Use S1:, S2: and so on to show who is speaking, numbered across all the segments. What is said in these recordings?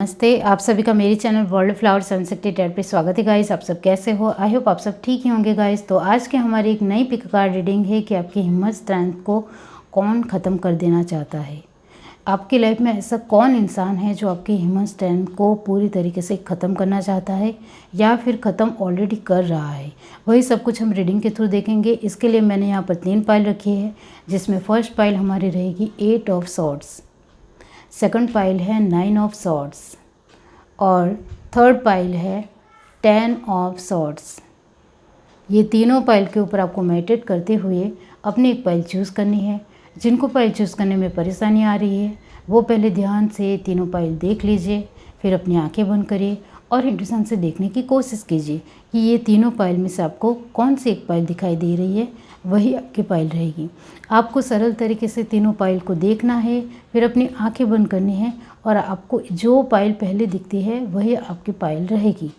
S1: नमस्ते, आप सभी का मेरे चैनल वर्ल्ड फ्लावर 760 पे स्वागत है गाइस। आप सब कैसे हो? आई होप आप सब ठीक ही होंगे गाइस। तो आज के हमारी एक नई पिक कार्ड रीडिंग है कि आपकी हिम्मत स्ट्रेंथ को कौन ख़त्म कर देना चाहता है। आपकी लाइफ में ऐसा कौन इंसान है जो आपकी हिम्मत स्ट्रेंथ को पूरी तरीके से ख़त्म करना चाहता है या फिर ख़त्म ऑलरेडी कर रहा है, वही सब कुछ हम रीडिंग के थ्रू देखेंगे। इसके लिए मैंने यहाँ पर 3 पाइल रखी है, जिसमें फर्स्ट पाइल हमारी रहेगी 8 ऑफ सॉर्ड्स, सेकंड पाइल है 9 ऑफ सॉर्ड्स और थर्ड पाइल है 10 ऑफ सॉर्ड्स। ये तीनों पाइल के ऊपर आपको मेडिटेट करते हुए अपनी एक पाइल चूज़ करनी है। जिनको पाइल चूज़ करने में परेशानी आ रही है वो पहले ध्यान से तीनों पाइल देख लीजिए, फिर अपनी आंखें बंद करिए और इंट्यूशन से देखने की कोशिश कीजिए कि ये तीनों पाइल में से आपको कौन सी एक पाइल दिखाई दे रही है, वही आपकी पाइल रहेगी। आपको सरल तरीके से तीनों पाइल को देखना है, फिर अपनी आंखें बंद करनी है और आपको जो पाइल पहले दिखती है वही आपकी पाइल रहेगी।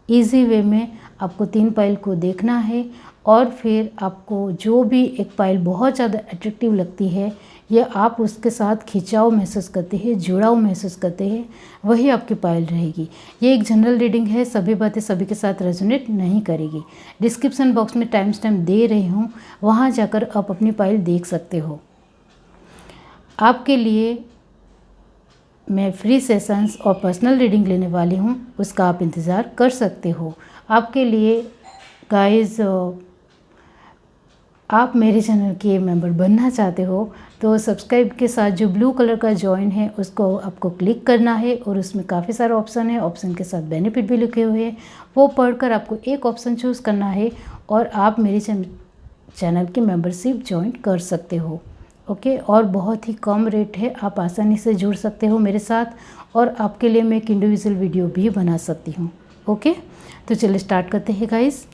S1: इजी वे में आपको 3 पाइल को देखना है और फिर आपको जो भी एक पाइल बहुत ज़्यादा अट्रैक्टिव लगती है या आप उसके साथ खिंचाव महसूस करते हैं, जुड़ाव महसूस करते हैं, वही आपकी पाइल रहेगी। ये एक जनरल रीडिंग है, सभी बातें सभी के साथ रेजोनेट नहीं करेगी। डिस्क्रिप्शन बॉक्स में टाइम स्टैम्प दे रही हूँ, वहाँ जाकर आप अपनी पाइल देख सकते हो। आपके लिए मैं फ्री सेशंस और पर्सनल रीडिंग लेने वाली हूँ, उसका आप इंतज़ार कर सकते हो। आपके लिए गाइस, आप मेरे चैनल के मेंबर बनना चाहते हो तो सब्सक्राइब के साथ जो ब्लू कलर का जॉइन है उसको आपको क्लिक करना है और उसमें काफ़ी सारे ऑप्शन है, ऑप्शन के साथ बेनिफिट भी लिखे हुए हैं। वो पढ़कर आपको एक ऑप्शन चूज़ करना है और आप मेरे चैनल की मेंबरशिप ज्वाइन कर सकते हो। ओके, और बहुत ही कम रेट है, आप आसानी से जुड़ सकते हो मेरे साथ और आपके लिए मैं एक इंडिविजुअल वीडियो भी बना सकती हूँ। ओके, तो चलिए स्टार्ट करते हैं गाइस।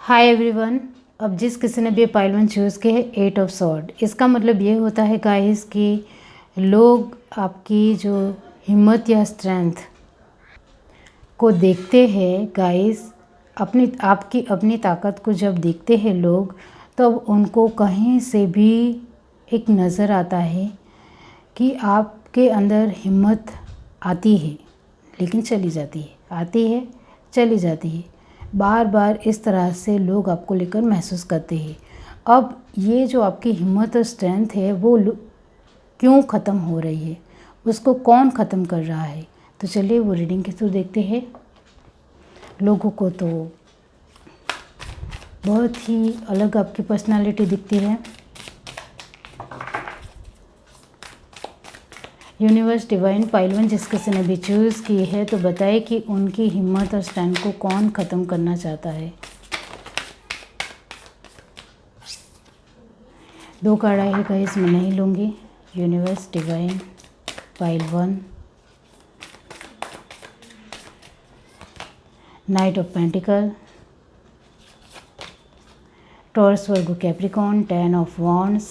S1: हाय एवरीवन, अब जिस किसी ने भी पाइल 1 चूज़ किया है 8 ऑफ सॉर्ड, इसका मतलब ये होता है गाइस कि लोग आपकी जो हिम्मत या स्ट्रेंथ को देखते हैं गाइस, आपकी अपनी ताकत को जब देखते हैं लोग, तब उनको कहीं से भी एक नज़र आता है कि आपके अंदर हिम्मत आती है लेकिन चली जाती है, आती है चली जाती है। बार बार इस तरह से लोग आपको लेकर महसूस करते हैं। अब ये जो आपकी हिम्मत और स्ट्रेंथ है वो क्यों ख़त्म हो रही है, उसको कौन ख़त्म कर रहा है, तो चलिए वो रीडिंग के थ्रू देखते हैं। लोगों को तो बहुत ही अलग आपकी पर्सनालिटी दिखती है। यूनिवर्स डिवाइन पाइल 1 जिस किसी ने भी चूज़ की है तो बताए कि उनकी हिम्मत और स्ट्रेंथ को कौन ख़त्म करना चाहता है। 2 कार्ड आए हैं गाइस, मैं नहीं लूँगी। Universe divine pile 1, knight of pentacle, Taurus Virgo Capricorn, 10 of wands,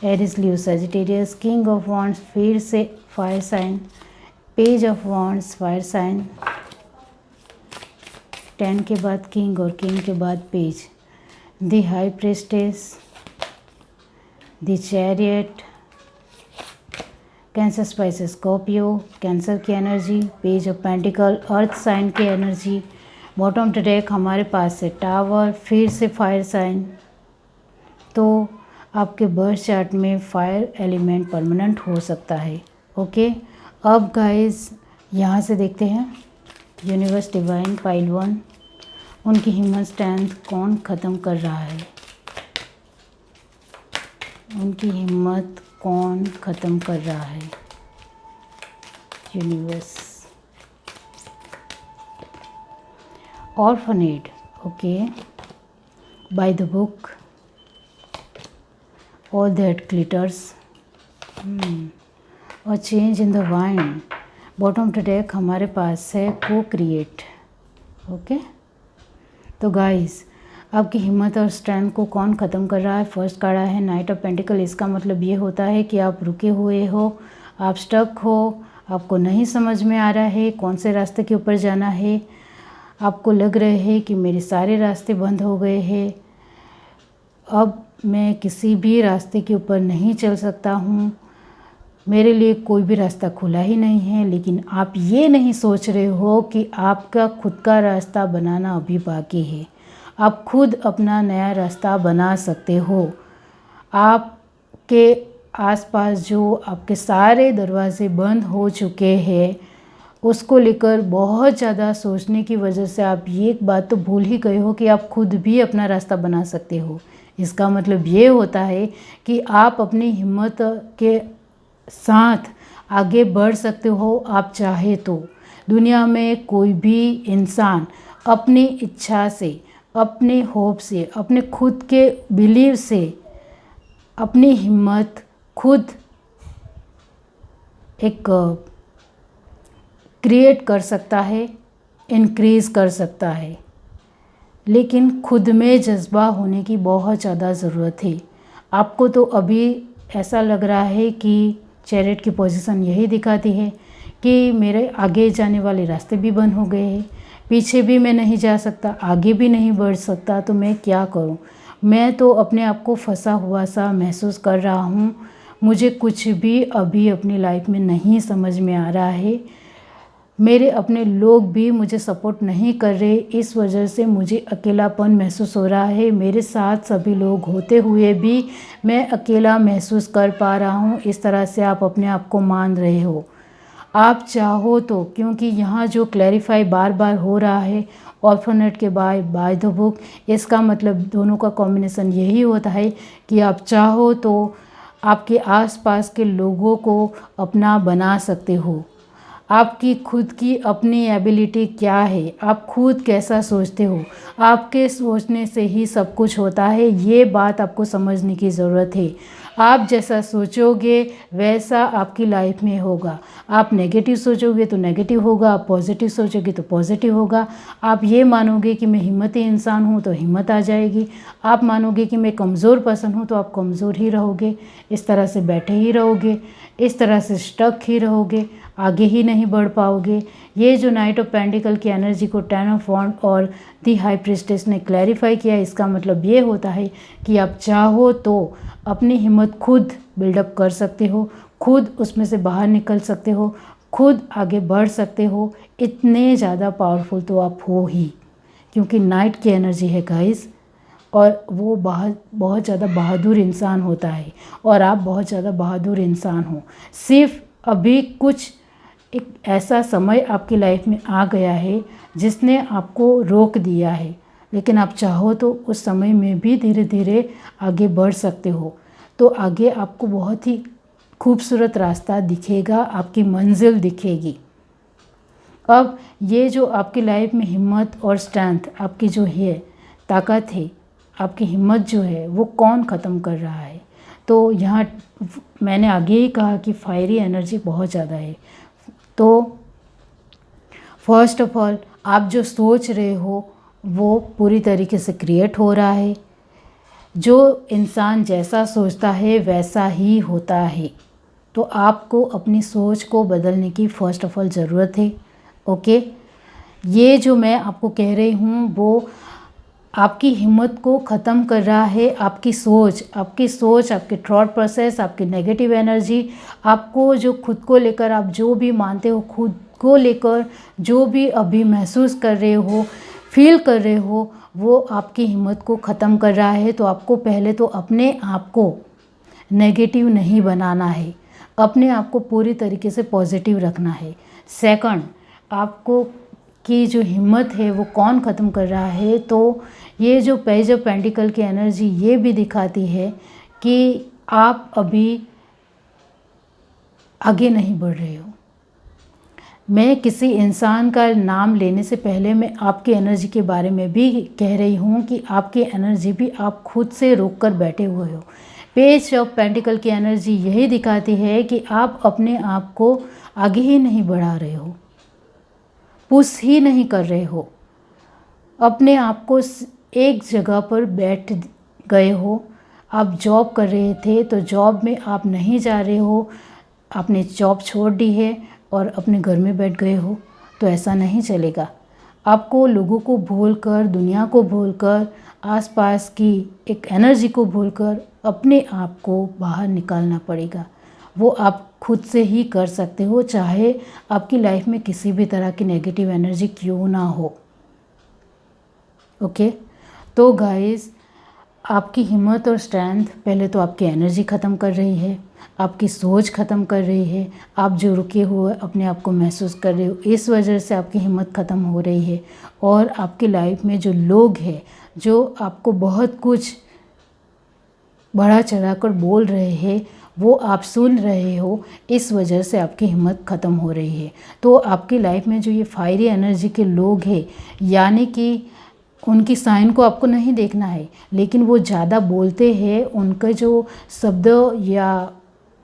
S1: Aries Leo Sagittarius, king of wands फिर से fire sign, page of wands fire sign, 10 के बाद किंग और किंग के बाद page, the high priestess, the chariot, Cancer spices Scorpio, Cancer की energy, page of pentacle, earth sign की energy, bottom of the deck हमारे पास है टावर, फिर से फायर साइन। तो आपके बर्थ चार्ट में फायर एलिमेंट परमानेंट हो सकता है। ओके, अब गाइस यहाँ से देखते हैं यूनिवर्स डिवाइन पाइल 1, उनकी हिम्मत स्ट्रेंथ कौन ख़त्म कर रहा है, उनकी हिम्मत कौन ख़त्म कर रहा है। Universe orphaned, okay, by the book, all that glitters, a change in the wind, bottom to deck हमारे पास है को क्रिएट। ओके, तो गाइस आपकी हिम्मत और स्ट्रेंथ को कौन ख़त्म कर रहा है? फर्स्ट कार्ड है नाइट ऑफ पेंटिकल। इसका मतलब ये होता है कि आप रुके हुए हो, आप स्टक हो, आपको नहीं समझ में आ रहा है कौन से रास्ते के ऊपर जाना है। आपको लग रहे हैं कि मेरे सारे रास्ते बंद हो गए हैं, अब मैं किसी भी रास्ते के ऊपर नहीं चल सकता हूँ, मेरे लिए कोई भी रास्ता खुला ही नहीं है। लेकिन आप ये नहीं सोच रहे हो कि आपका खुद का रास्ता बनाना अभी बाकी है। आप खुद अपना नया रास्ता बना सकते हो। आपके आसपास जो आपके सारे दरवाजे बंद हो चुके हैं, उसको लेकर बहुत ज़्यादा सोचने की वजह से आप ये एक बात तो भूल ही गए हो कि आप खुद भी अपना रास्ता बना सकते हो। इसका मतलब ये होता है कि आप अपनी हिम्मत के साथ आगे बढ़ सकते हो। आप चाहे तो दुनिया में कोई भी इंसान अपनी इच्छा से, अपने होप से, अपने खुद के बिलीव से अपनी हिम्मत खुद एक क्रिएट कर सकता है, इंक्रीज़ कर सकता है, लेकिन खुद में जज्बा होने की बहुत ज़्यादा ज़रूरत है। आपको तो अभी ऐसा लग रहा है कि चैरियट की पोजीशन यही दिखाती है कि मेरे आगे जाने वाले रास्ते भी बंद हो गए हैं, पीछे भी मैं नहीं जा सकता, आगे भी नहीं बढ़ सकता, तो मैं क्या करूं? मैं तो अपने आप को फंसा हुआ सा महसूस कर रहा हूं। मुझे कुछ भी अभी अपनी लाइफ में नहीं समझ में आ रहा है। मेरे अपने लोग भी मुझे सपोर्ट नहीं कर रहे, इस वजह से मुझे अकेलापन महसूस हो रहा है। मेरे साथ सभी लोग होते हुए भी मैं अकेला महसूस कर पा रहा हूँ। इस तरह से आप अपने आप को मान रहे हो। आप चाहो तो, क्योंकि यहाँ जो क्लैरिफाई बार बार हो रहा है ऑर्फनेट के बाय द बुक, इसका मतलब दोनों का कॉम्बिनेशन यही होता है कि आप चाहो तो आपके आसपास के लोगों को अपना बना सकते हो। आपकी खुद की अपनी एबिलिटी क्या है, आप खुद कैसा सोचते हो, आपके सोचने से ही सब कुछ होता है। ये बात आपको समझने की ज़रूरत है। आप जैसा सोचोगे वैसा आपकी लाइफ में होगा। आप नेगेटिव सोचोगे तो नेगेटिव होगा, आप पॉजिटिव सोचोगे तो पॉजिटिव होगा। आप ये मानोगे कि मैं हिम्मती इंसान हूँ तो हिम्मत आ जाएगी। आप मानोगे कि मैं कमज़ोर पर्सन हूँ तो आप कमज़ोर ही रहोगे। इस तरह से बैठे ही रहोगे, इस तरह से स्टक ही रहोगे, आगे ही नहीं बढ़ पाओगे। ये जो नाइट ऑफ पेंटिकल की एनर्जी को 10 ऑफ वॉन्ड और दी हाई प्रीस्टेस ने क्लैरिफाई किया, इसका मतलब ये होता है कि आप चाहो तो अपनी हिम्मत खुद बिल्डअप कर सकते हो, खुद उसमें से बाहर निकल सकते हो, खुद आगे बढ़ सकते हो। इतने ज़्यादा पावरफुल तो आप हो ही, क्योंकि नाइट की एनर्जी है गाइस, और वो बहुत ज़्यादा बहादुर इंसान होता है, और आप बहुत ज़्यादा बहादुर इंसान हो। सिर्फ अभी कुछ एक ऐसा समय आपकी लाइफ में आ गया है जिसने आपको रोक दिया है, लेकिन आप चाहो तो उस समय में भी धीरे धीरे आगे बढ़ सकते हो। तो आगे आपको बहुत ही खूबसूरत रास्ता दिखेगा, आपकी मंजिल दिखेगी। अब ये जो आपकी लाइफ में हिम्मत और स्ट्रेंथ, आपकी जो है ताकत है, आपकी हिम्मत जो है वो कौन ख़त्म कर रहा है? तो यहाँ मैंने आगे ही कहा कि फायरी एनर्जी बहुत ज़्यादा है। तो फर्स्ट ऑफ ऑल आप जो सोच रहे हो वो पूरी तरीके से क्रिएट हो रहा है। जो इंसान जैसा सोचता है वैसा ही होता है। तो आपको अपनी सोच को बदलने की फ़र्स्ट ऑफ ऑल ज़रूरत है। ओके, ये जो मैं आपको कह रही हूँ वो आपकी हिम्मत को ख़त्म कर रहा है। आपकी सोच, आपके थॉट प्रोसेस, आपकी नेगेटिव एनर्जी, आपको जो खुद को लेकर आप जो भी मानते हो, खुद को लेकर जो भी अभी महसूस कर रहे हो, फील कर रहे हो, वो आपकी हिम्मत को ख़त्म कर रहा है। तो आपको पहले तो अपने आप को नेगेटिव नहीं बनाना है, अपने आप को पूरी तरीके से पॉजिटिव रखना है। सेकंड, आपको की जो हिम्मत है वो कौन ख़त्म कर रहा है? तो ये जो पेज ऑफ पेंटिकल की एनर्जी ये भी दिखाती है कि आप अभी आगे नहीं बढ़ रहे हो। मैं किसी इंसान का नाम लेने से पहले मैं आपकी एनर्जी के बारे में भी कह रही हूँ कि आपकी एनर्जी भी आप खुद से रोक कर बैठे हुए हो। पेज ऑफ पेंटिकल की एनर्जी यही दिखाती है कि आप अपने आप को आगे ही नहीं बढ़ा रहे हो, पुश ही नहीं कर रहे हो, अपने आप को एक जगह पर बैठ गए हो। आप जॉब कर रहे थे तो जॉब में आप नहीं जा रहे हो, आपने जॉब छोड़ दी है और अपने घर में बैठ गए हो, तो ऐसा नहीं चलेगा। आपको लोगों को भूलकर, दुनिया को भूलकर, आसपास की एक एनर्जी को भूलकर अपने आप को बाहर निकालना पड़ेगा। वो आप खुद से ही कर सकते हो, चाहे आपकी लाइफ में किसी भी तरह की नेगेटिव एनर्जी क्यों ना हो। ओके, तो गाइस, आपकी हिम्मत और स्ट्रेंथ पहले तो आपकी एनर्जी ख़त्म कर रही है, आपकी सोच ख़त्म कर रही है। आप जो रुके हुए अपने आप को महसूस कर रहे हो, इस वजह से आपकी हिम्मत ख़त्म हो रही है। और आपकी लाइफ में जो लोग हैं जो आपको बहुत कुछ बढ़ा चढ़ा कर बोल रहे हैं, वो आप सुन रहे हो, इस वजह से आपकी हिम्मत ख़त्म हो रही है। तो आपकी लाइफ में जो ये फायरी एनर्जी के लोग हैं, यानी कि उनकी साइन को आपको नहीं देखना है, लेकिन वो ज़्यादा बोलते हैं, उनका जो शब्द या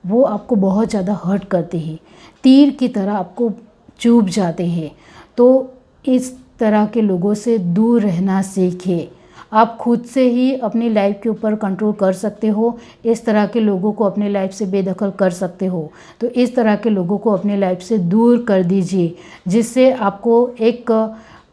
S1: वो आपको बहुत ज़्यादा हर्ट करते हैं, तीर की तरह आपको चुभ जाते हैं। तो इस तरह के लोगों से दूर रहना सीखें। आप खुद से ही अपनी लाइफ के ऊपर कंट्रोल कर सकते हो, इस तरह के लोगों को अपने लाइफ से बेदखल कर सकते हो। तो इस तरह के लोगों को अपने लाइफ से दूर कर दीजिए, जिससे आपको एक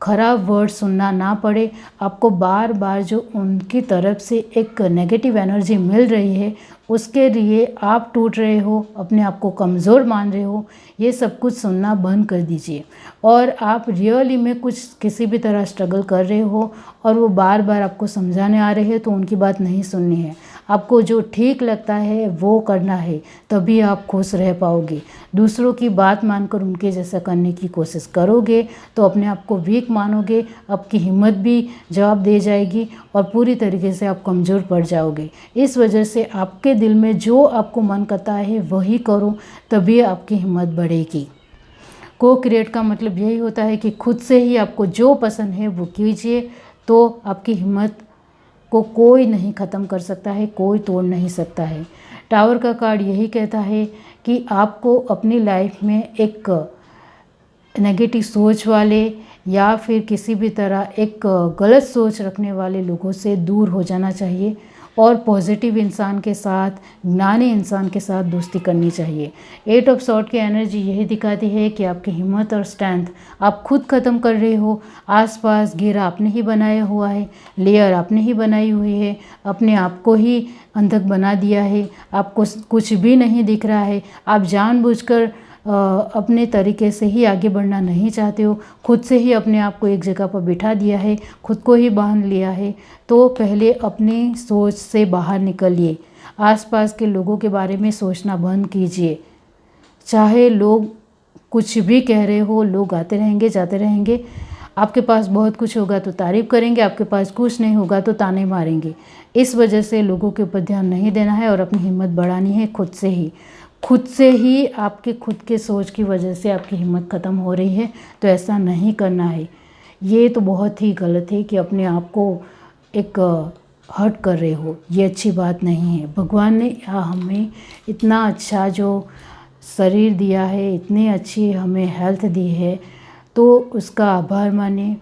S1: खराब वर्ड सुनना ना पड़े। आपको बार बार जो उनकी तरफ से एक नेगेटिव एनर्जी मिल रही है, उसके लिए आप टूट रहे हो, अपने आप को कमज़ोर मान रहे हो, ये सब कुछ सुनना बंद कर दीजिए। और आप रियली में कुछ किसी भी तरह स्ट्रगल कर रहे हो और वो बार बार आपको समझाने आ रहे हैं, तो उनकी बात नहीं सुननी है। आपको जो ठीक लगता है वो करना है, तभी आप खुश रह पाओगे। दूसरों की बात मानकर उनके जैसा करने की कोशिश करोगे तो अपने आप को वीक मानोगे, आपकी हिम्मत भी जवाब दे जाएगी और पूरी तरीके से आप कमज़ोर पड़ जाओगे। इस वजह से आपके दिल में जो आपको मन करता है वही करो, तभी आपकी हिम्मत बढ़ेगी। को क्रिएट का मतलब यही होता है कि खुद से ही आपको जो पसंद है वो कीजिए, तो आपकी हिम्मत को कोई नहीं ख़त्म कर सकता है, कोई तोड़ नहीं सकता है। टावर का कार्ड यही कहता है कि आपको अपनी लाइफ में एक नेगेटिव सोच वाले या फिर किसी भी तरह एक गलत सोच रखने वाले लोगों से दूर हो जाना चाहिए और पॉजिटिव इंसान के साथ, ज्ञानी इंसान के साथ दोस्ती करनी चाहिए। 8 ऑफ सॉर्ड की एनर्जी यही दिखाती है कि आपकी हिम्मत और स्ट्रेंथ आप खुद ख़त्म कर रहे हो। आसपास घेरा आपने ही बनाया हुआ है, लेयर आपने ही बनाई हुई है, अपने आप को ही अंधक बना दिया है, आपको कुछ भी नहीं दिख रहा है। आप जानबूझकर अपने तरीके से ही आगे बढ़ना नहीं चाहते हो, खुद से ही अपने आप को एक जगह पर बिठा दिया है, खुद को ही बांध लिया है। तो पहले अपनी सोच से बाहर निकलिए, आसपास के लोगों के बारे में सोचना बंद कीजिए। चाहे लोग कुछ भी कह रहे हो, लोग आते रहेंगे जाते रहेंगे। आपके पास बहुत कुछ होगा तो तारीफ़ करेंगे, आपके पास कुछ नहीं होगा तो ताने मारेंगे। इस वजह से लोगों के ऊपर ध्यान नहीं देना है और अपनी हिम्मत बढ़ानी है खुद से ही। खुद से ही आपके खुद के सोच की वजह से आपकी हिम्मत ख़त्म हो रही है, तो ऐसा नहीं करना है। ये तो बहुत ही गलत है कि अपने आप को एक हर्ट कर रहे हो, ये अच्छी बात नहीं है। भगवान ने हमें इतना अच्छा जो शरीर दिया है, इतनी अच्छी हमें हेल्थ दी है, तो उसका आभार मानिए।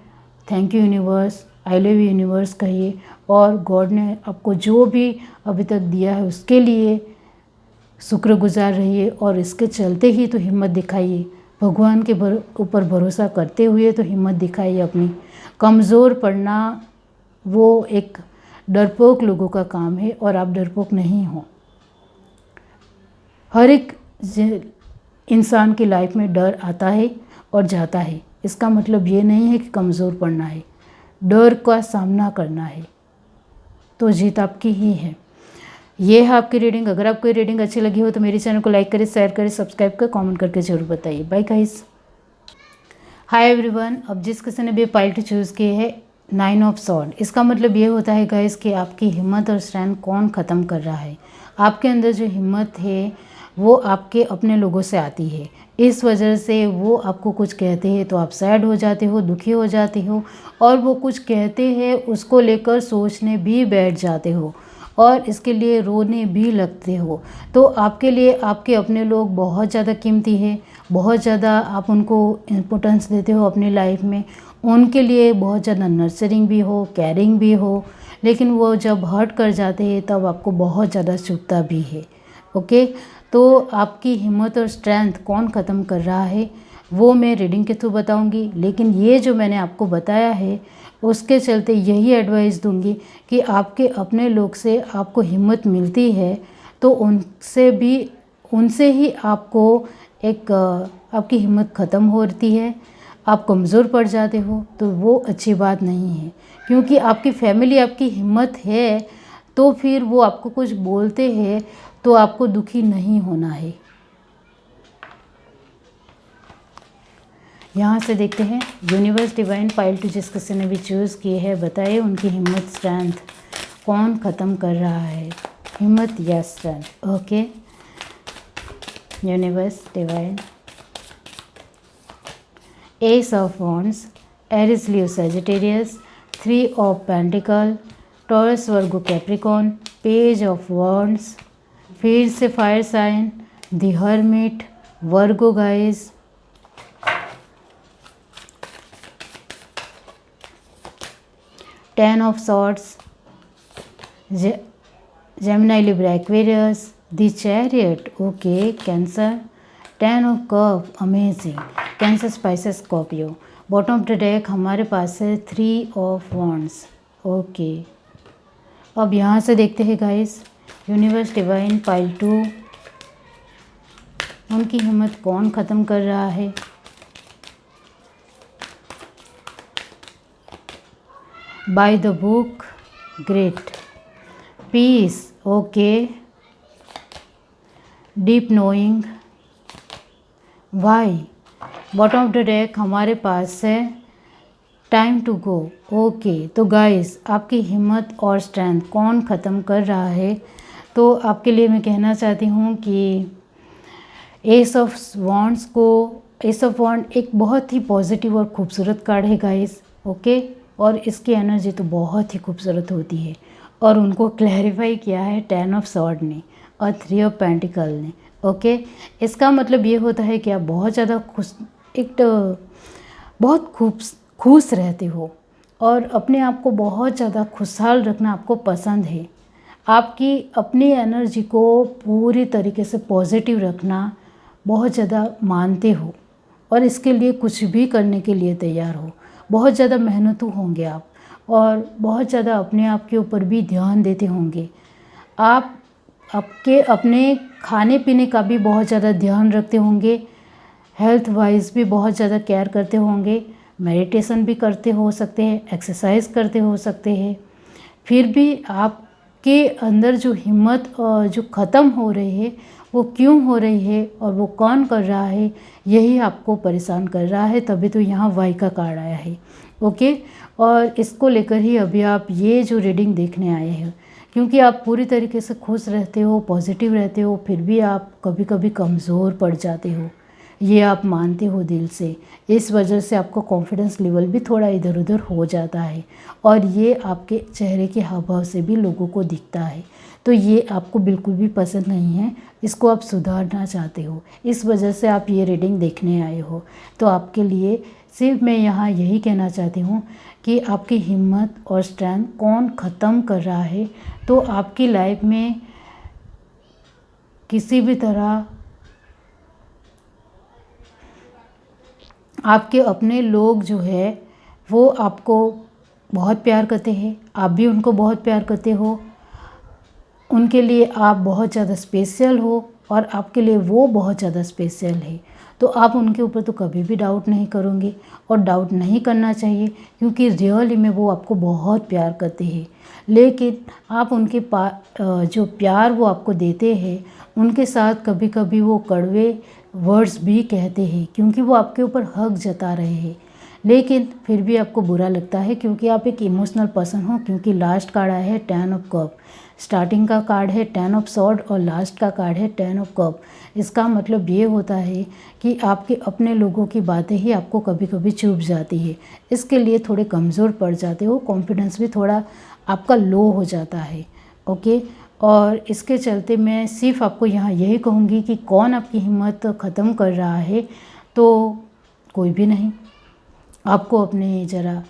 S1: Thank you universe, I love you universe कहिए, और गॉड ने आपको जो भी अभी तक दिया है उसके लिए शुक्रगुजार रहिए और इसके चलते ही तो हिम्मत दिखाइए। भगवान के ऊपर भरोसा करते हुए तो हिम्मत दिखाइए अपनी। कमज़ोर पड़ना वो एक डरपोक लोगों का काम है और आप डरपोक नहीं हो। हर एक इंसान की लाइफ में डर आता है और जाता है, इसका मतलब ये नहीं है कि कमज़ोर पड़ना है। डर का सामना करना है तो जीत आपकी ही है। ये है आपकी रीडिंग। अगर आपको ये रीडिंग अच्छी लगी हो तो मेरे चैनल को लाइक करें, शेयर करें, सब्सक्राइब करें, कमेंट करके जरूर बताइए। Bye guys. Hi everyone. अब जिस किसी ने भी पार्टी चूज़ की है 9 ऑफ सॉर्ड, इसका मतलब ये होता है गाइस कि आपकी हिम्मत और स्ट्रेंथ कौन ख़त्म कर रहा है। आपके अंदर जो हिम्मत है वो आपके अपने लोगों से आती है, इस वजह से वो आपको कुछ कहते हैं तो आप सैड हो जाते हो, दुखी हो जाते हो, और वो कुछ कहते हैं उसको लेकर सोचने भी बैठ जाते हो और इसके लिए रोने भी लगते हो। तो आपके लिए आपके अपने लोग बहुत ज़्यादा कीमती है, बहुत ज़्यादा आप उनको इम्पोर्टेंस देते हो अपनी लाइफ में, उनके लिए बहुत ज़्यादा नर्चरिंग भी हो, केयरिंग भी हो, लेकिन वो जब हर्ट कर जाते हैं तब आपको बहुत ज़्यादा चुभता भी है। ओके, तो आपकी हिम्मत और स्ट्रेंथ कौन ख़त्म कर रहा है वो मैं रीडिंग के थ्रू बताऊंगी, लेकिन ये जो मैंने आपको बताया है उसके चलते यही एडवाइस दूंगी कि आपके अपने लोग से आपको हिम्मत मिलती है तो उनसे ही आपको एक आपकी हिम्मत ख़त्म होती है, आप कमज़ोर पड़ जाते हो, तो वो अच्छी बात नहीं है। क्योंकि आपकी फैमिली आपकी हिम्मत है तो फिर वो आपको कुछ बोलते हैं तो आपको दुखी नहीं होना है। यहाँ से देखते हैं यूनिवर्स डिवाइन पाइल टू जिस किसी ने भी चूज़ की है, बताइए उनकी हिम्मत स्ट्रेंथ कौन ख़त्म कर रहा है, हिम्मत या strength. Okay, universe divine, ace of wands, Aries Leo Sagittarius, 3 of pentacle, Taurus Virgo Capricorn, page of wands, फिर से fire sign, the hermit, Virgo guys, ten of swords, Gemini Libra Aquarius, the chariot, okay, Cancer, 10 of cup, amazing, Cancer spices Scorpio. Bottom of the deck हमारे पास है 3 of wands. Okay, अब यहाँ से देखते हैं गाइस यूनिवर्स डिवाइन पाइल 2, उनकी हिम्मत कौन ख़त्म कर रहा है। By the book, great, peace, okay, deep knowing, why. Bottom of the deck हमारे पास है टाइम टू गो। ओके, तो गाइस आपकी हिम्मत और स्ट्रेंथ कौन ख़त्म कर रहा है, तो आपके लिए मैं कहना चाहती हूँ कि एस ऑफ वॉन्ड्स को, एस ऑफ वॉन्ड एक बहुत ही पॉजिटिव और खूबसूरत कार्ड है गाइस। ओके, और इसकी एनर्जी तो बहुत ही खूबसूरत होती है, और उनको क्लैरिफाई किया है 10 ऑफ सॉर्ड ने और 3 ऑफ पेंटिकल ने। ओके, इसका मतलब ये होता है कि आप बहुत ज़्यादा बहुत खुश रहते हो और अपने आप को बहुत ज़्यादा खुशहाल रखना आपको पसंद है। आपकी अपनी एनर्जी को पूरी तरीके से पॉजिटिव रखना बहुत ज़्यादा मानते हो और इसके लिए कुछ भी करने के लिए तैयार हो। बहुत ज़्यादा मेहनतू होंगे आप और बहुत ज़्यादा अपने आप के ऊपर भी ध्यान देते होंगे। आप आपके अपने खाने पीने का भी बहुत ज़्यादा ध्यान रखते होंगे, हेल्थ वाइज भी बहुत ज़्यादा केयर करते होंगे, मेडिटेशन भी करते हो सकते हैं, एक्सरसाइज करते हो सकते हैं। फिर भी आपके अंदर जो हिम्मत जो ख़त्म हो रही है वो क्यों हो रही है और वो कौन कर रहा है, यही आपको परेशान कर रहा है। तभी तो यहाँ वाई का कार्ड आया है। ओके, और इसको लेकर ही अभी आप ये जो रीडिंग देखने आए हैं, क्योंकि आप पूरी तरीके से खुश रहते हो, पॉजिटिव रहते हो, फिर भी आप कभी कभी कमज़ोर पड़ जाते हो, ये आप मानते हो दिल से। इस वजह से आपका कॉन्फिडेंस लेवल भी थोड़ा इधर उधर हो जाता है और ये आपके चेहरे के हाव भाव से भी लोगों को दिखता है। तो ये आपको बिल्कुल भी पसंद नहीं है, इसको आप सुधारना चाहते हो, इस वजह से आप ये रीडिंग देखने आए हो। तो आपके लिए सिर्फ मैं यहाँ यही कहना चाहती हूँ कि आपकी हिम्मत और स्ट्रेंथ कौन ख़त्म कर रहा है। तो आपकी लाइफ में किसी भी तरह आपके अपने लोग जो है वो आपको बहुत प्यार करते हैं, आप भी उनको बहुत प्यार करते हो, उनके लिए आप बहुत ज़्यादा स्पेशल हो और आपके लिए वो बहुत ज़्यादा स्पेशल है। तो आप उनके ऊपर तो कभी भी डाउट नहीं करोगे और डाउट नहीं करना चाहिए, क्योंकि रियली में वो आपको बहुत प्यार करते हैं। लेकिन आप उनके जो प्यार वो आपको देते हैं उनके साथ कभी कभी वो कड़वे वर्ड्स भी कहते हैं, क्योंकि वो आपके ऊपर हक जता रहे हैं। लेकिन फिर भी आपको बुरा लगता है क्योंकि आप एक इमोशनल पर्सन हो। क्योंकि लास्ट कार्ड आया है 10 ऑफ कप, स्टार्टिंग का कार्ड है 10 ऑफ सॉर्ड और लास्ट का कार्ड है 10 ऑफ कप। इसका मतलब ये होता है कि आपके अपने लोगों की बातें ही आपको कभी कभी चुभ जाती है, इसके लिए थोड़े कमज़ोर पड़ जाते हो, कॉन्फिडेंस भी थोड़ा आपका लो हो जाता है। ओके। और इसके चलते मैं सिर्फ आपको यहाँ यही कहूँगी कि कौन आपकी हिम्मत ख़त्म कर रहा है, तो कोई भी नहीं। आपको अपने ज़रा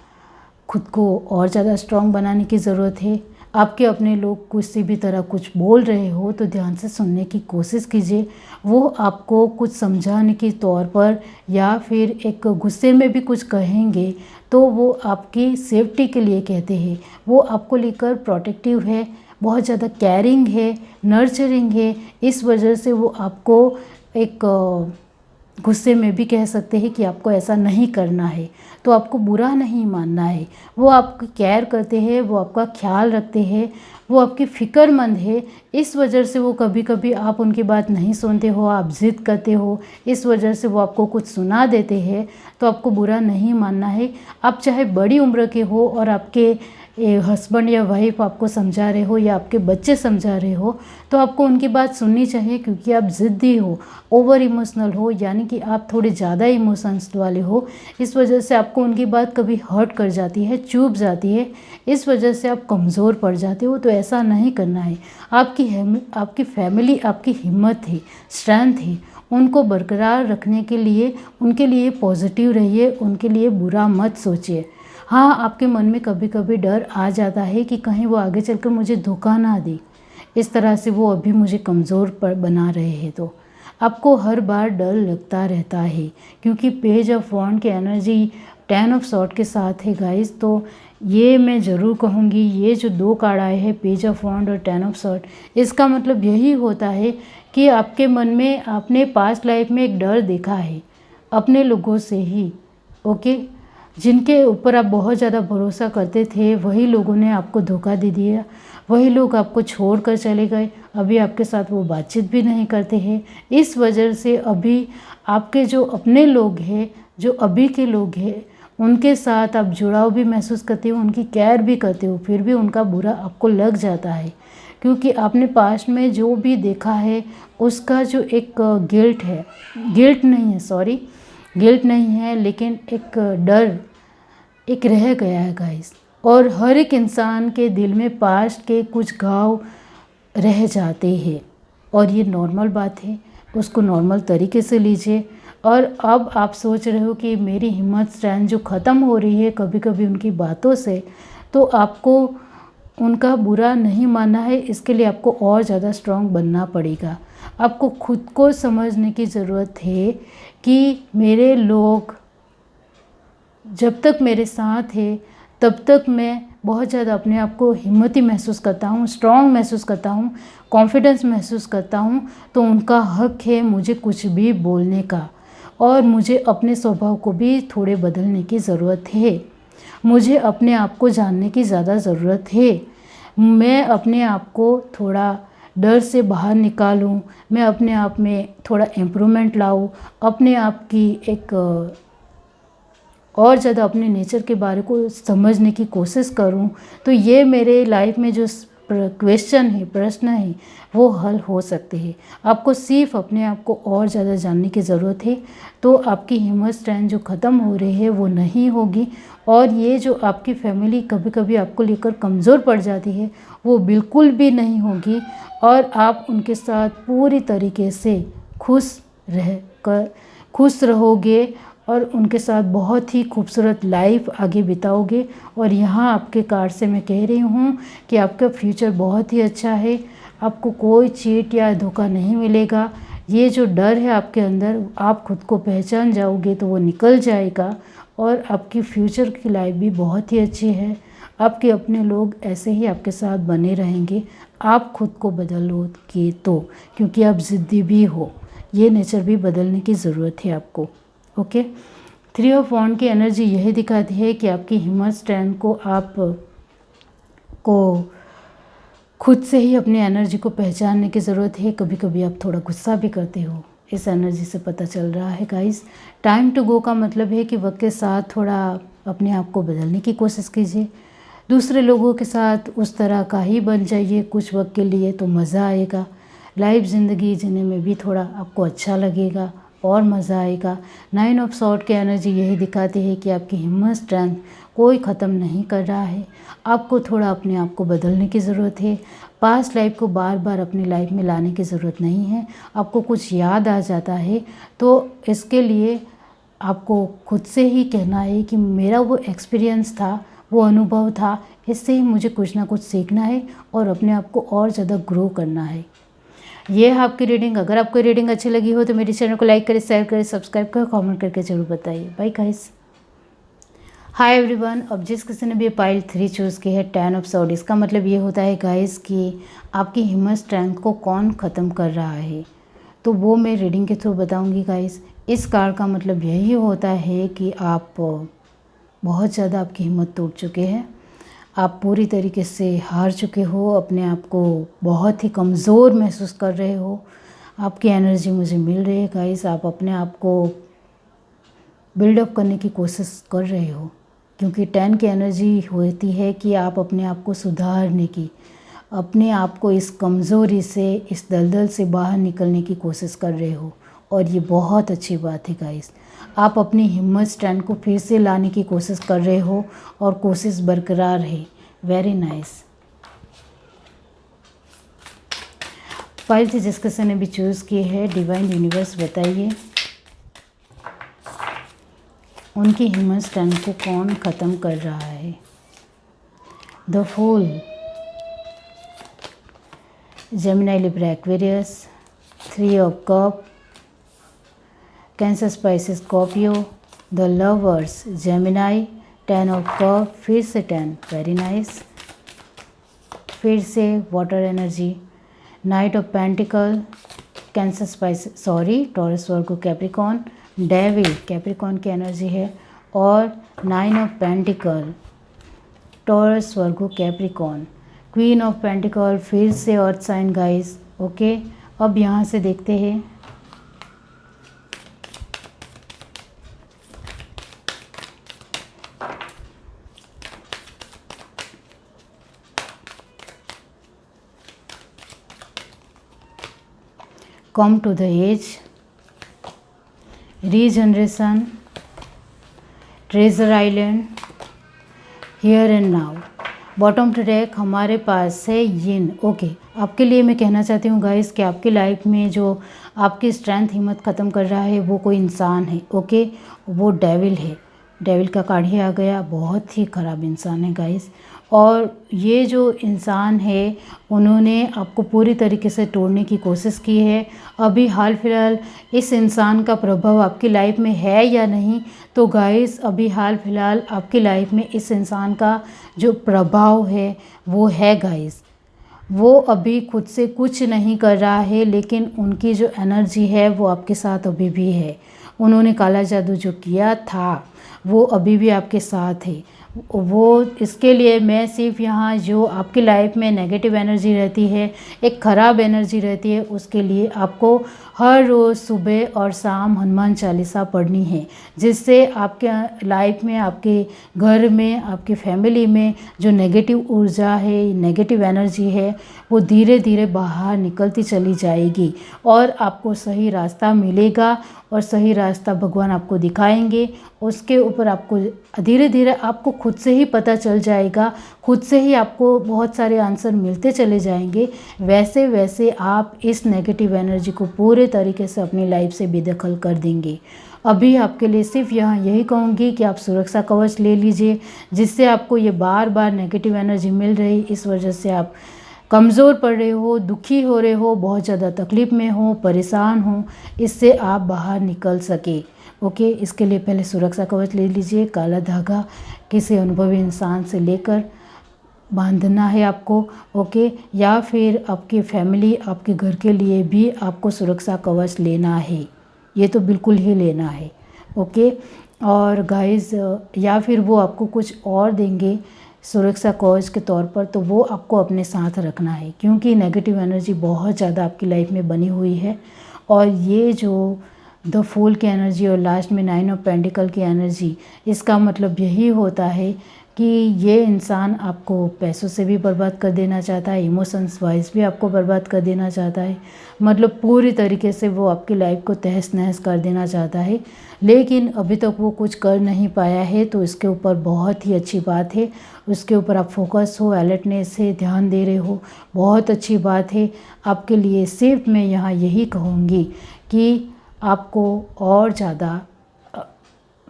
S1: खुद को और ज़्यादा स्ट्रॉन्ग बनाने की ज़रूरत है। आपके अपने लोग किसी भी तरह कुछ बोल रहे हो तो ध्यान से सुनने की कोशिश कीजिए। वो आपको कुछ समझाने के तौर पर या फिर एक गुस्से में भी कुछ कहेंगे तो वो आपकी सेफ्टी के लिए कहते हैं। वो आपको लेकर प्रोटेक्टिव है, बहुत ज़्यादा केयरिंग है, नर्चरिंग है। इस वजह से वो आपको एक गुस्से में भी कह सकते हैं कि आपको ऐसा नहीं करना है, तो आपको बुरा नहीं मानना है। वो आपकी केयर करते हैं, वो आपका ख्याल रखते हैं, वो आपकी फ़िक्रमंद है। इस वजह से वो कभी कभी आप उनकी बात नहीं सुनते हो, आप ज़िद करते हो, इस वजह से वो आपको कुछ सुना देते हैं, तो आपको बुरा नहीं मानना है। आप चाहे बड़ी उम्र के हो और आपके हस्बैंड या वाइफ आपको समझा रहे हो या आपके बच्चे समझा रहे हो, तो आपको उनकी बात सुननी चाहिए, क्योंकि आप ज़िद्दी हो, ओवर इमोशनल हो, यानी कि आप थोड़े ज़्यादा इमोशंस वाले हो। इस वजह से आपको उनकी बात कभी हर्ट कर जाती है, चुभ जाती है, इस वजह से आप कमज़ोर पड़ जाते हो। तो ऐसा नहीं करना है। आपकी फैमिली आपकी हिम्मत है, स्ट्रेंथ है। उनको बरकरार रखने के लिए उनके लिए पॉजिटिव रहिए, उनके लिए बुरा मत सोचिए। हाँ, आपके मन में कभी कभी डर आ जाता है कि कहीं वो आगे चलकर मुझे धोखा ना दे, इस तरह से वो अभी मुझे कमज़ोर पर बना रहे हैं। तो आपको हर बार डर लगता रहता है, क्योंकि पेज ऑफ वॉन्ड की एनर्जी 10 ऑफ सॉर्ड के साथ है गाइस। तो ये मैं ज़रूर कहूँगी, ये जो 2 कार्ड आए हैं, पेज ऑफ वॉन्ड और 10 ऑफ सॉर्ड, इसका मतलब यही होता है कि आपके मन में आपने पास्ट लाइफ में एक डर देखा है अपने लोगों से ही, ओके। जिनके ऊपर आप बहुत ज़्यादा भरोसा करते थे, वही लोगों ने आपको धोखा दे दिया, वही लोग आपको छोड़ कर चले गए। अभी आपके साथ वो बातचीत भी नहीं करते हैं। इस वजह से अभी आपके जो अपने लोग हैं, जो अभी के लोग हैं, उनके साथ आप जुड़ाव भी महसूस करते हो, उनकी केयर भी करते हो, फिर भी उनका बुरा आपको लग जाता है, क्योंकि आपने पास्ट में जो भी देखा है उसका जो एक गिल्ट है, गिल्ट नहीं है, लेकिन एक डर एक रह गया है गाइस। और हर एक इंसान के दिल में पास्ट के कुछ घाव रह जाते हैं, और ये नॉर्मल बात है, उसको नॉर्मल तरीके से लीजिए। और अब आप सोच रहे हो कि मेरी हिम्मत स्ट्रेंथ जो ख़त्म हो रही है कभी कभी उनकी बातों से, तो आपको उनका बुरा नहीं मानना है। इसके लिए आपको और ज़्यादा स्ट्रॉन्ग बनना पड़ेगा। आपको खुद को समझने की ज़रूरत है कि मेरे लोग जब तक मेरे साथ है तब तक मैं बहुत ज़्यादा अपने आप को हिम्मती महसूस करता हूँ, स्ट्रॉन्ग महसूस करता हूँ, कॉन्फिडेंस महसूस करता हूँ। तो उनका हक है मुझे कुछ भी बोलने का, और मुझे अपने स्वभाव को भी थोड़े बदलने की ज़रूरत है। मुझे अपने आप को जानने की ज़्यादा ज़रूरत है। मैं अपने आप को थोड़ा डर से बाहर निकालूं, मैं अपने आप में थोड़ा इम्प्रूवमेंट लाऊं, अपने आप की एक और ज़्यादा अपने नेचर के बारे को समझने की कोशिश करूं। तो ये मेरे लाइफ में जो क्वेश्चन है, प्रश्न है, वो हल हो सकते हैं। आपको सिर्फ अपने आप को और ज़्यादा जानने की ज़रूरत है, तो आपकी हिम्मत स्ट्रेंथ जो ख़त्म हो रही है वो नहीं होगी। और ये जो आपकी फैमिली कभी कभी आपको लेकर कमज़ोर पड़ जाती है, वो बिल्कुल भी नहीं होगी। और आप उनके साथ पूरी तरीके से खुश रहोगे और उनके साथ बहुत ही खूबसूरत लाइफ आगे बिताओगे। और यहाँ आपके कार्ड से मैं कह रही हूँ कि आपका फ्यूचर बहुत ही अच्छा है। आपको कोई चीट या धोखा नहीं मिलेगा। ये जो डर है आपके अंदर, आप खुद को पहचान जाओगे तो वो निकल जाएगा, और आपकी फ्यूचर की लाइफ भी बहुत ही अच्छी है। आपके अपने लोग ऐसे ही आपके साथ बने रहेंगे, आप खुद को बदलोगे तो, क्योंकि आप ज़िद्दी भी हो। ये नेचर भी बदलने की ज़रूरत है आपको, ओके। 3 ऑफ वॉन्ड की एनर्जी यही दिखाती है कि आपकी हिम्मत स्ट्रेंथ को आप को खुद से ही अपनी एनर्जी को पहचानने की ज़रूरत है। कभी कभी आप थोड़ा गुस्सा भी करते हो, इस एनर्जी से पता चल रहा है गाइस। टाइम टू गो का मतलब है कि वक्त के साथ थोड़ा अपने आप को बदलने की कोशिश कीजिए। दूसरे लोगों के साथ उस तरह का ही बन जाइए कुछ वक्त के लिए, तो मज़ा आएगा। लाइफ ज़िंदगी जीने में भी थोड़ा आपको अच्छा लगेगा और मज़ा आएगा। 9 ऑफ सॉर्ड की एनर्जी यही दिखाती है कि आपकी हिम्मत स्ट्रेंथ कोई ख़त्म नहीं कर रहा है। आपको थोड़ा अपने आप को बदलने की ज़रूरत है। पास्ट लाइफ को बार बार अपनी लाइफ में लाने की ज़रूरत नहीं है। आपको कुछ याद आ जाता है तो इसके लिए आपको खुद से ही कहना है कि मेरा वो एक्सपीरियंस था, वो अनुभव था, इससे ही मुझे कुछ ना कुछ सीखना है और अपने आप को और ज़्यादा ग्रो करना है। ये है आपकी रीडिंग। अगर आपको रीडिंग अच्छी लगी हो तो मेरे चैनल को लाइक करें, शेयर करें, सब्सक्राइब करें, कमेंट करके ज़रूर बताइए। Bye guys. Hi everyone. अब जिस किसी ने भी पाइल 3 चूज़ की है 10 ऑफ सॉर्ड, इसका मतलब ये होता है गाइस कि आपकी हिम्मत स्ट्रेंथ को कौन ख़त्म कर रहा है, तो वो मैं रीडिंग के थ्रू बताऊंगी गाइस। इस कार्ड का मतलब यही होता है कि आप बहुत ज़्यादा आपकी हिम्मत टूट चुके हैं, आप पूरी तरीके से हार चुके हो, अपने आप को बहुत ही कमज़ोर महसूस कर रहे हो। आपकी एनर्जी मुझे मिल रही है गाइस, आप अपने आप को बिल्डअप करने की कोशिश कर रहे हो, क्योंकि 10 की एनर्जी होती है कि आप अपने आप को सुधारने की, अपने आप को इस कमज़ोरी से, इस दलदल से बाहर निकलने की कोशिश कर रहे हो। और ये बहुत अच्छी बात है गाइस, आप अपनी हिम्मत स्ट्रेंथ को फिर से लाने की कोशिश कर रहे हो और कोशिश बरकरार है। Very nice. फाइल थी जिस किसी ने भी चूज़ की है, डिवाइन यूनिवर्स बताइए उनकी हिम्मत स्ट्रेंथ को कौन ख़त्म कर रहा है। The fool, Gemini, Libra, Aquarius, 3 of cup, Cancer, Pisces, Scorpio, the lovers, Gemini, 10 of cup, फिर से 10, वेरी नाइस। फिर से water energy, knight of pentacle, Cancer, Pisces, Taurus, Virgo, Capricorn, devil, Capricorn की एनर्जी है, और 9 of pentacle, Taurus, Virgo, Capricorn, queen of pentacle, फिर से अर्थ sign guys. Okay, अब यहाँ से देखते हैं come to the age, regeneration, treasure island, here and now। Bottom track हमारे पास है यिन। ओके, आपके लिए मैं कहना चाहती हूँ गाइस कि आपकी लाइफ में जो आपकी स्ट्रेंथ, हिम्मत ख़त्म कर रहा है वो कोई इंसान है। ओके, वो डेविल है। डेविल का कार्ड ही आ गया, बहुत ही ख़राब इंसान है गाइस। और ये जो इंसान है उन्होंने आपको पूरी तरीके से तोड़ने की कोशिश की है। अभी हाल फिलहाल इस इंसान का प्रभाव आपकी लाइफ में है या नहीं, तो गाइस अभी हाल फिलहाल आपकी लाइफ में इस इंसान का जो प्रभाव है वो है गाइस। वो अभी खुद से कुछ नहीं कर रहा है, लेकिन उनकी जो एनर्जी है वो आपके साथ अभी भी है। उन्होंने काला जादू जो किया था वो अभी भी आपके साथ है। वो इसके लिए मैं सिर्फ यहाँ जो आपकी लाइफ में नेगेटिव एनर्जी रहती है, एक ख़राब एनर्जी रहती है, उसके लिए आपको हर रोज़ सुबह और शाम हनुमान चालीसा पढ़नी है, जिससे आपके लाइफ में, आपके घर में, आपकी फैमिली में जो नेगेटिव ऊर्जा है, नेगेटिव एनर्जी है, वो धीरे धीरे बाहर निकलती चली जाएगी और आपको सही रास्ता मिलेगा और सही रास्ता भगवान आपको दिखाएंगे। उसके ऊपर आपको धीरे धीरे आपको खुद से ही पता चल जाएगा, खुद से ही आपको बहुत सारे आंसर मिलते चले जाएंगे। वैसे वैसे आप इस नेगेटिव एनर्जी को पूरे तरीके से अपनी लाइफ से बेदखल कर देंगे। अभी आपके लिए सिर्फ यहाँ यही कहूँगी कि आप सुरक्षा कवच ले लीजिए, जिससे आपको ये बार बार नेगेटिव एनर्जी मिल रही, इस वजह से आप कमज़ोर पड़ रहे हो, दुखी हो रहे हो, बहुत ज़्यादा तकलीफ़ में हो, परेशान हो, इससे आप बाहर निकल सके। ओके, इसके लिए पहले सुरक्षा कवच ले लीजिए। काला धागा किसी अनुभवी इंसान से लेकर बांधना है आपको। ओके, या फिर आपकी फैमिली, आपके घर के लिए भी आपको सुरक्षा कवच लेना है, ये तो बिल्कुल ही लेना है। ओके, और गाइस या फिर वो आपको कुछ और देंगे सुरक्षा कवच के तौर पर, तो वो आपको अपने साथ रखना है, क्योंकि नेगेटिव एनर्जी बहुत ज़्यादा आपकी लाइफ में बनी हुई है। और ये जो द फूल की एनर्जी और लास्ट में 9 ऑफ पेंटिकल की एनर्जी, इसका मतलब यही होता है कि ये इंसान आपको पैसों से भी बर्बाद कर देना चाहता है, इमोशंस वाइज भी आपको बर्बाद कर देना चाहता है, मतलब पूरी तरीके से वो आपकी लाइफ को तहस नहस कर देना चाहता है। लेकिन अभी तक वो कुछ कर नहीं पाया है, तो इसके ऊपर बहुत ही अच्छी बात है, उसके ऊपर आप फोकस हो, अलर्टनेस है, ध्यान दे रहे हो, बहुत अच्छी बात है आपके लिए। सिर्फ मैं यहाँ यही कहूँगी कि आपको और ज़्यादा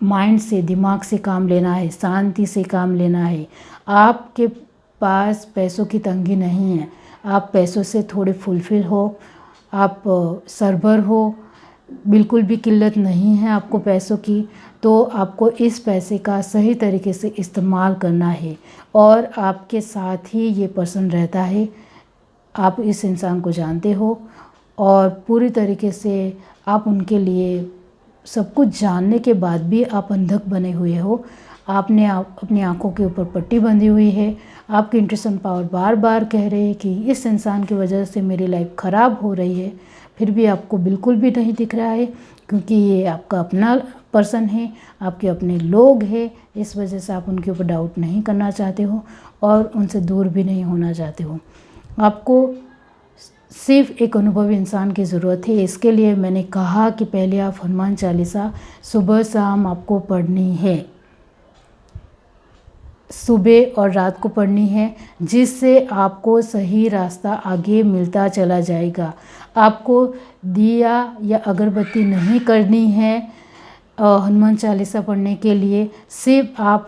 S1: माइंड से, दिमाग से काम लेना है, शांति से काम लेना है। आपके पास पैसों की तंगी नहीं है, आप पैसों से थोड़े फुलफिल हो, आप सरभर हो, बिल्कुल भी किल्लत नहीं है आपको पैसों की। तो आपको इस पैसे का सही तरीके से इस्तेमाल करना है। और आपके साथ ही ये पर्सन रहता है, आप इस इंसान को जानते हो और पूरी तरीके से आप उनके लिए सब कुछ जानने के बाद भी आप अंधक बने हुए हो। आपने अपनी आंखों के ऊपर पट्टी बंधी हुई है। आपकी इंट्यूशन पावर बार बार कह रहे हैं कि इस इंसान की वजह से मेरी लाइफ ख़राब हो रही है, फिर भी आपको बिल्कुल भी नहीं दिख रहा है, क्योंकि ये आपका अपना पर्सन है, आपके अपने लोग हैं। इस वजह से आप उनके ऊपर डाउट नहीं करना चाहते हो और उनसे दूर भी नहीं होना चाहते हो। आपको सिर्फ एक अनुभवी इंसान की ज़रूरत है। इसके लिए मैंने कहा कि पहले आप हनुमान चालीसा सुबह शाम आपको पढ़नी है, सुबह और रात को पढ़नी है, जिससे आपको सही रास्ता आगे मिलता चला जाएगा। आपको दिया या अगरबत्ती नहीं करनी है हनुमान चालीसा पढ़ने के लिए। सिर्फ आप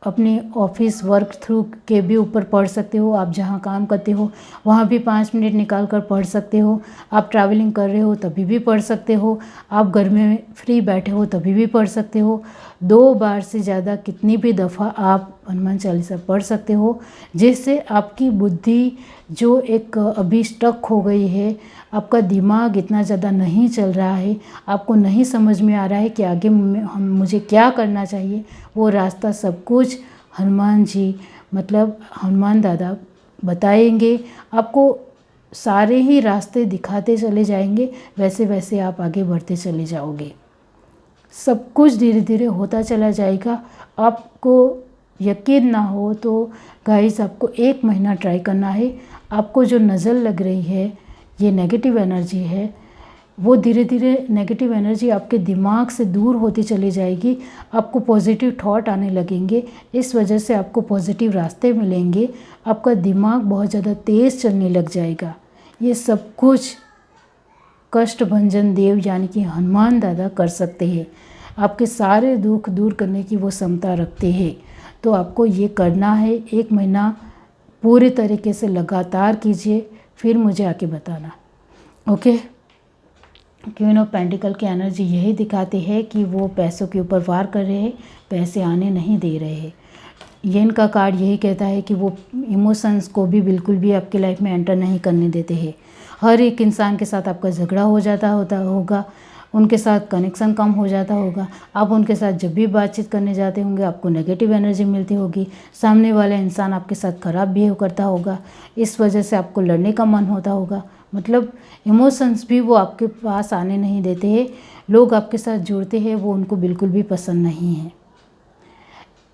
S1: अपने ऑफिस वर्क थ्रू के भी ऊपर पढ़ सकते हो, आप जहाँ काम करते हो वहाँ भी 5 मिनट निकाल कर पढ़ सकते हो, आप ट्रैवलिंग कर रहे हो तभी भी पढ़ सकते हो, आप घर में फ्री बैठे हो तभी भी पढ़ सकते हो। 2 बार से ज़्यादा कितनी भी दफ़ा आप हनुमान चालीसा पढ़ सकते हो, जिससे आपकी बुद्धि जो एक अभी स्टक हो गई है, आपका दिमाग इतना ज़्यादा नहीं चल रहा है, आपको नहीं समझ में आ रहा है कि आगे मुझे क्या करना चाहिए, वो रास्ता सब कुछ हनुमान जी मतलब हनुमान दादा बताएंगे आपको। सारे ही रास्ते दिखाते चले जाएंगे, वैसे वैसे आप आगे बढ़ते चले जाओगे। सब कुछ धीरे धीरे होता चला जाएगा। आपको यकीन ना हो तो गाइस आपको 1 महीना ट्राई करना है। आपको जो नज़र लग रही है, ये नेगेटिव एनर्जी है, वो धीरे धीरे नेगेटिव एनर्जी आपके दिमाग से दूर होती चली जाएगी। आपको पॉजिटिव थॉट आने लगेंगे, इस वजह से आपको पॉजिटिव रास्ते मिलेंगे। आपका दिमाग बहुत ज़्यादा तेज़ चलने लग जाएगा। ये सब कुछ कष्टभंजन देव यानी कि हनुमान दादा कर सकते हैं। आपके सारे दुख दूर करने की वो क्षमता रखते हैं। तो आपको ये करना है, 1 महीना पूरे तरीके से लगातार कीजिए, फिर मुझे आके बताना, ओके। क्वीन ऑफ पेंटिकल की एनर्जी यही दिखाती है कि वो पैसों के ऊपर वार कर रहे हैं, पैसे आने नहीं दे रहे हैं। ये इनका कार्ड यही कहता है कि वो इमोशंस को भी बिल्कुल भी आपकी लाइफ में एंटर नहीं करने देते हैं। हर एक इंसान के साथ आपका झगड़ा हो जाता होगा, उनके साथ कनेक्शन कम हो जाता होगा। आप उनके साथ जब भी बातचीत करने जाते होंगे आपको नेगेटिव एनर्जी मिलती होगी। सामने वाला इंसान आपके साथ ख़राब बिहेव करता होगा, इस वजह से आपको लड़ने का मन होता होगा। मतलब इमोशंस भी वो आपके पास आने नहीं देते हैं। लोग आपके साथ जुड़ते हैं वो उनको बिल्कुल भी पसंद नहीं है।